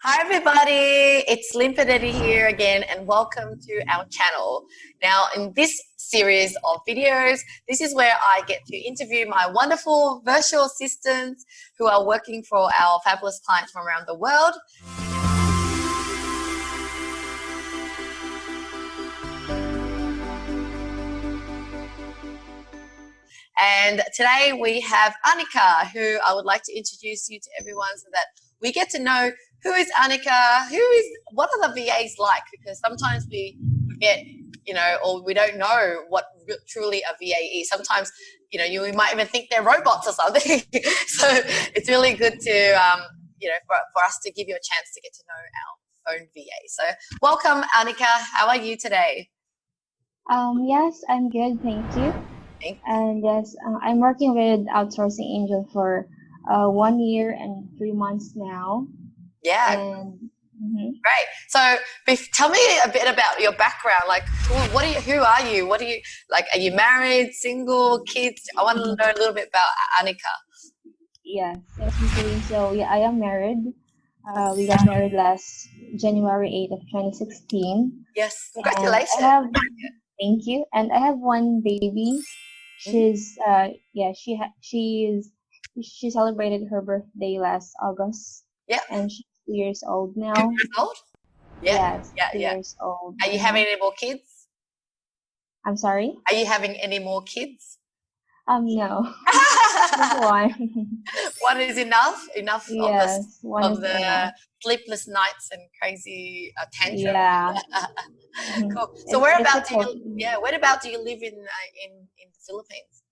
Hi everybody, it's Linh Podetti here again and welcome to our channel. Now in this series of videos, this is where I get to interview my wonderful virtual assistants who are working for our fabulous clients from around the world. And today we have Anika, who I would like to introduce you to everyone so that we get to know who is Anika, what are the VAs like? Because sometimes we forget, or we don't know what truly a VA is. Sometimes, we might even think they're robots or something. So it's really good to, for us to give you a chance to get to know our own VA. So welcome, Anika. How are you today? Yes, I'm good, thank you. And yes, I'm working with Outsourcing Angel for 1 year and 3 months now. Yeah. Great. So tell me a bit about your background. Like, who are you? What do you like? Are you married, single, kids? I want to know a little bit about Anika. Yes, so yeah, I am married. We got married last January 8th of 2016. Yes, congratulations. Thank you. And I have one baby. She's she celebrated her birthday last August. Yeah. And she's 2 years old now. 2 years old? Yeah. Yes, 2 years old. Are you having any more kids? I'm sorry? Are you having any more kids? No. Just one. One is enough? Enough yes, of the sleepless nights and crazy tantrums? Yeah. Cool. So where about do you live in the Philippines?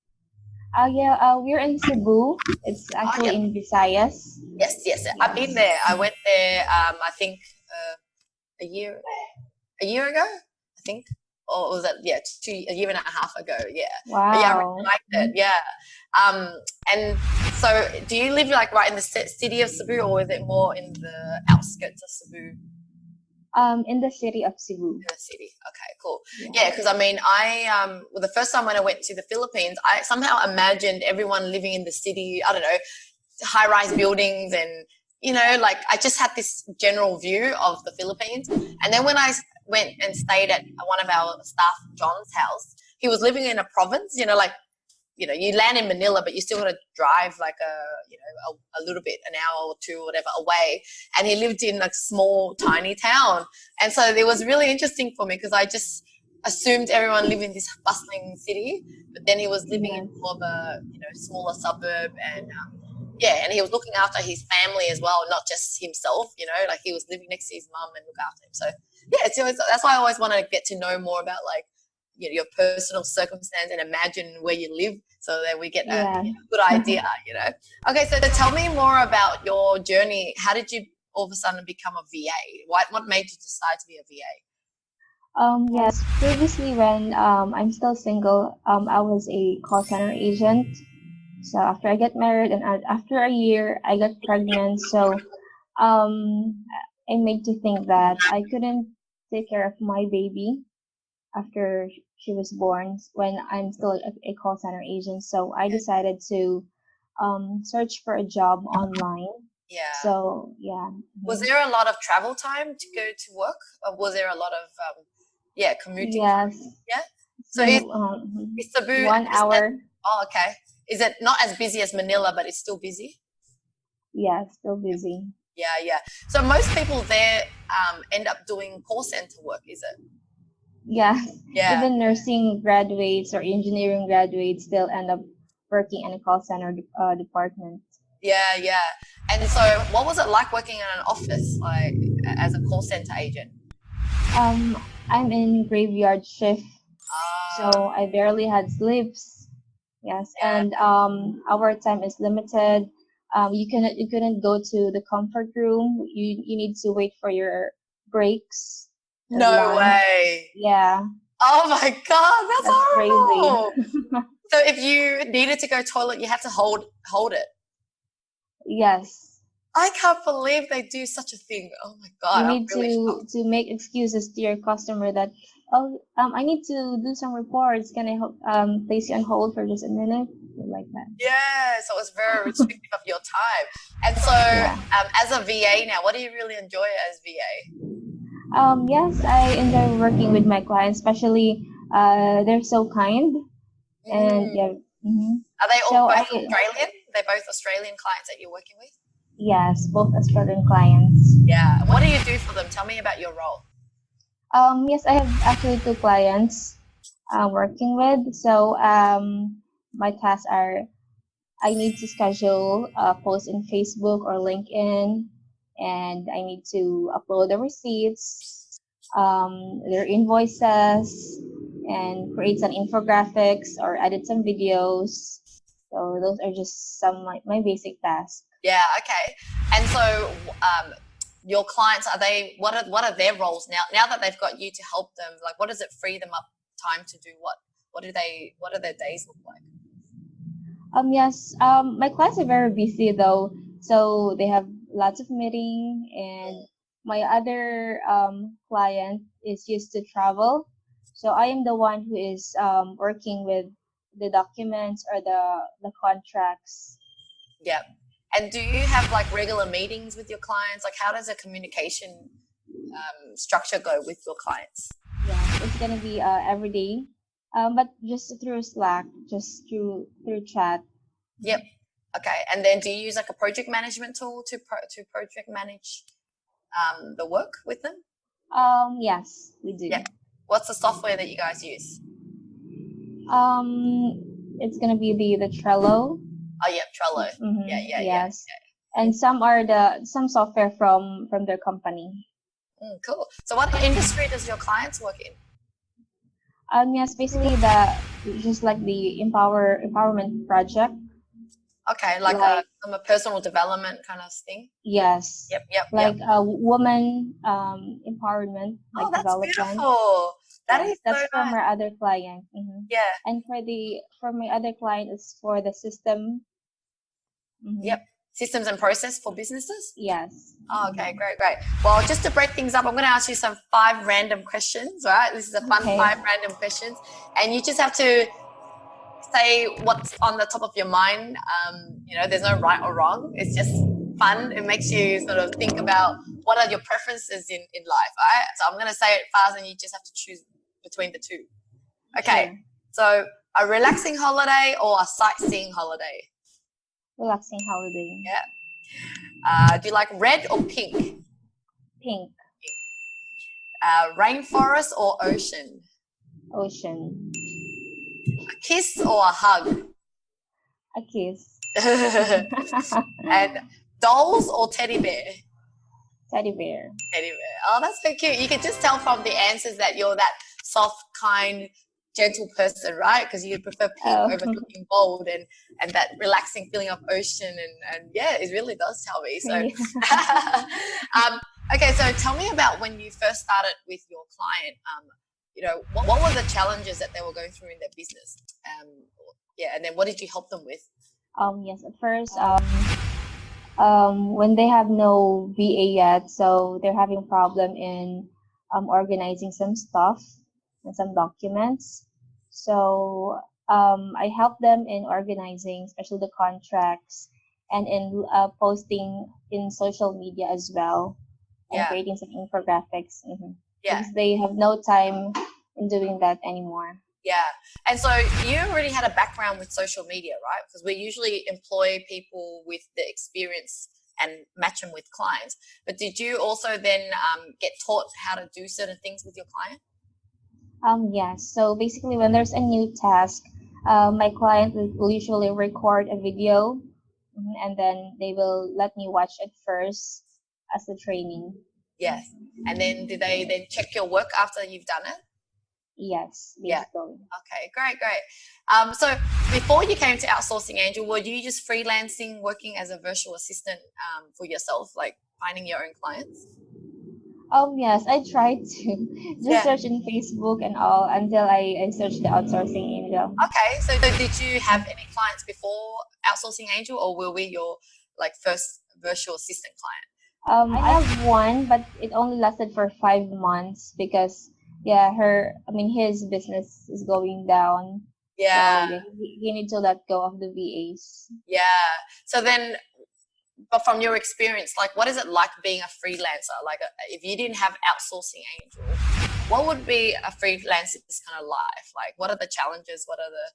We're in Cebu. It's actually in Visayas. Yes. I've been there. I went there. I think a year ago. I think, or was it? A year and a half ago. Yeah. Wow. Yeah, I really liked it. Yeah. And so, do you live like right in the city of Cebu, or is it more in the outskirts of Cebu? In the city of Cebu. In the city. Okay, cool. Yeah, because I the first time when I went to the Philippines, I somehow imagined everyone living in the city, I don't know, high-rise buildings and, like I just had this general view of the Philippines. And then when I went and stayed at one of our staff, John's house, he was living in a province, you land in Manila, but you still got to drive like a little bit, an hour or two or whatever away. And he lived in a small, tiny town. And so it was really interesting for me because I just assumed everyone lived in this bustling city, but then he was living in more of a, smaller suburb and, and he was looking after his family as well, not just himself, like he was living next to his mum and look after him. So, that's why I always want to get to know more about like, your personal circumstance and imagine where you live so that we get a good idea, Okay, so tell me more about your journey. How did you all of a sudden become a VA? What made you decide to be a VA? Yes, previously when I'm still single, I was a call center agent. So after I got married and after a year, I got pregnant. So I made to think that I couldn't take care of my baby after she was born when I'm still a call center agent. So I decided to search for a job online. Yeah. So, yeah. Was there a lot of travel time to go to work? Or was there a lot of, commuting? Yes. Yeah? So is Cebu 1 hour. Okay. Is it not as busy as Manila, but it's still busy? Yeah, still busy. Yeah. So most people there end up doing call center work, is it? Yeah. Even nursing graduates or engineering graduates still end up working in a call center department. Yeah. And so what was it like working in an office, like as a call center agent? I'm in graveyard shift. So I barely had sleeps. Yes. Yeah. And our time is limited. You couldn't go to the comfort room. You need to wait for your breaks. No way. Yeah. Oh my God, that's horrible. Crazy. So if you needed to go toilet, you had to hold it. Yes. I can't believe they do such a thing. Oh my God. You I'm need really shocked. to make excuses to your customer that, I need to do some reports. Can I place you on hold for just a minute? Like that. Yeah, so it's very restrictive of your time. And so Yeah. as a VA now, what do you really enjoy as VA? Yes, I enjoy working with my clients, especially they're so kind. And yeah. Are they all So both Australian? They're both Australian clients that you're working with? Yes, both Australian clients. Yeah. What do you do for them? Tell me about your role. Yes, I have actually 2 clients working with. So my tasks are, I need to schedule a post in Facebook or LinkedIn, and I need to upload the receipts, their invoices, and create some infographics or edit some videos. So those are just some of my basic tasks. Yeah, okay. And so your clients, what are their roles now that they've got you to help them? Like, what does it free them up time to do? What do their days look like? Yes, my clients are very busy though, so they have lots of meeting, and my other client is used to travel, so I am the one who is working with the documents or the contracts. Yeah. And do you have like regular meetings with your clients? Like, how does a communication structure go with your clients? Yeah, it's gonna be every day. But just through Slack, just through chat. Yep. Okay. And then do you use like a project management tool to project manage the work with them? Yes, we do. Yeah. What's the software that you guys use? It's gonna be the Trello. Oh yeah, Trello. Yeah. Yes. Yeah. And some software from their company. Cool. So what industry does your clients work in? Yes, basically just like the empowerment project. Okay, like a personal development kind of thing. Yes. Yep. Like a woman empowerment, like that's development. Beautiful. That's so nice. For my other client. Yeah. And for my other client, it's for the system. Yep. Systems and process for businesses? Yes. Oh, okay, great. Well, just to break things up, I'm going to ask you some 5 random questions, all right? This is a fun 5 random questions. And you just have to say what's on the top of your mind. There's no right or wrong. It's just fun. It makes you sort of think about what are your preferences in life, all right? So I'm going to say it fast and you just have to choose between the 2. Okay. Sure. So a relaxing holiday or a sightseeing holiday? Relaxing holiday. Yeah. Do you like red or pink? Pink. Rainforest or ocean? Ocean. A kiss or a hug? A kiss. And dolls or teddy bear? Teddy bear. Teddy bear. Oh, that's so cute. You can just tell from the answers that you're that soft, kind, gentle person, right? Because you prefer pink over looking bold and that relaxing feeling of ocean and yeah, it really does tell me. So okay, so tell me about when you first started with your client. What were the challenges that they were going through in their business? And then what did you help them with? Yes, at first, when they have no VA yet, so they're having a problem in organizing some stuff and some documents. So I help them in organizing, especially the contracts, and in posting in social media as well, and creating some infographics. Yeah, because they have no time in doing that anymore. Yeah, and so you already had a background with social media, right? Because we usually employ people with the experience and match them with clients. But did you also then get taught how to do certain things with your client? Yes. So basically, when there's a new task, my client will usually record a video, and then they will let me watch it first as a training. Yes. And then do they then check your work after you've done it? Yes. Basically. Yeah. Okay, great. So before you came to Outsourcing Angel, were you just freelancing, working as a virtual assistant for yourself, like finding your own clients? Yes, I tried to just search in Facebook and all until I searched the Outsourcing Angel. Okay, so did you have any clients before Outsourcing Angel, or were we your first virtual assistant client? I have one, but it only lasted for 5 months because his business is going down. Yeah. So he needs to let go of the VAs. Yeah. So then, but from your experience, like, what is it like being a freelancer? Like, if you didn't have Outsourcing Angel, what would be a freelancer's kind of life? Like, what are the challenges? What are the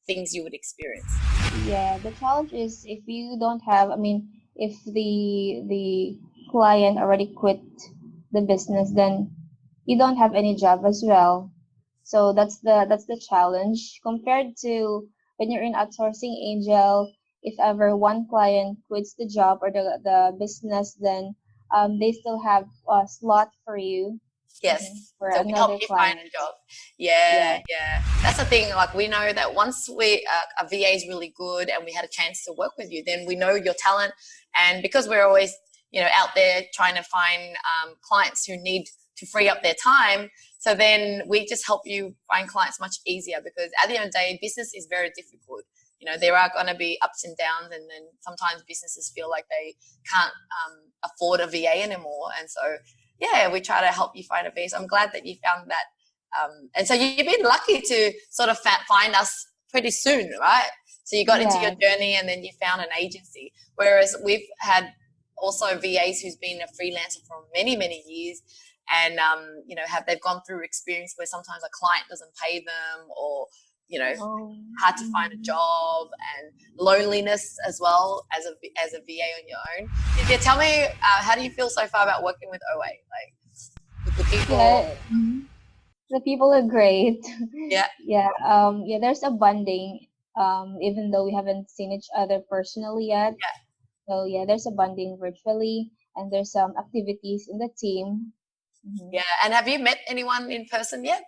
things you would experience? Yeah, the challenge is if you don't have, if the client already quit the business, then you don't have any job as well. So that's the challenge compared to when you're in Outsourcing Angel. If ever one client quits the job or the business, then they still have a slot for you. Yes. For So we help another you client. find a job. Yeah. That's the thing. Like, we know that once a VA is really good and we had a chance to work with you, then we know your talent. And because we're always, out there trying to find clients who need to free up their time, so then we just help you find clients much easier, because at the end of the day, business is very difficult. There are going to be ups and downs, and then sometimes businesses feel like they can't afford a VA anymore. And so, we try to help you find a VA. So I'm glad that you found that. And so you've been lucky to sort of find us pretty soon, right? So you got into your journey and then you found an agency. Whereas we've had also VAs who's been a freelancer for many, many years, and, they've gone through experience where sometimes a client doesn't pay them, or, hard to find a job, and loneliness as well as a VA on your own. Yeah, tell me, how do you feel so far about working with OA? Like, with the people? Yeah, the people are great. Yeah. There's a bonding, even though we haven't seen each other personally yet. Yeah. So there's a bonding virtually, and there's some activities in the team. Yeah. And have you met anyone in person yet?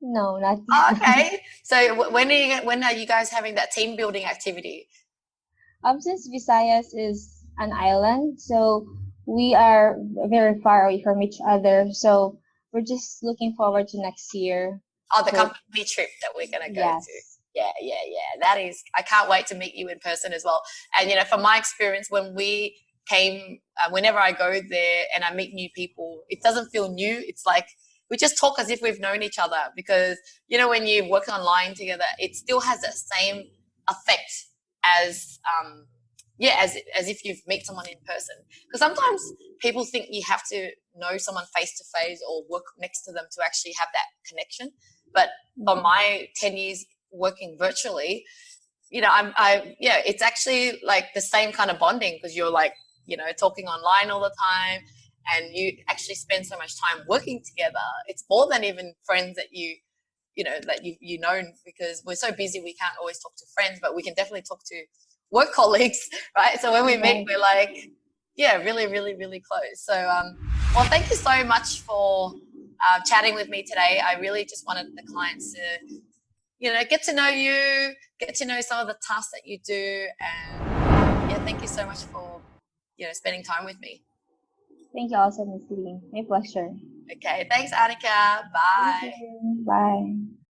No, not yet. Oh, okay. So when are you guys having that team building activity? Since Visayas is an island, so we are very far away from each other. So we're just looking forward to next year. Oh, the company trip that we're going to go to. Yeah. That is, I can't wait to meet you in person as well. And, from my experience, when we came, whenever I go there and I meet new people, it doesn't feel new. It's like, we just talk as if we've known each other, because, when you work online together, it still has that same effect as if you've met someone in person. Because sometimes people think you have to know someone face to face or work next to them to actually have that connection. But for my 10 years working virtually, it's actually like the same kind of bonding, because you're like, talking online all the time, and you actually spend so much time working together. It's more than even friends that you know, because we're so busy we can't always talk to friends, but we can definitely talk to work colleagues, right? So when we meet, we're like, really, really, really close. So, well, thank you so much for chatting with me today. I really just wanted the clients to, get to know you, get to know some of the tasks that you do, and thank you so much for, spending time with me. Thank you also, Ms. Lee. My pleasure. Okay, thanks, Anika. Bye. Bye.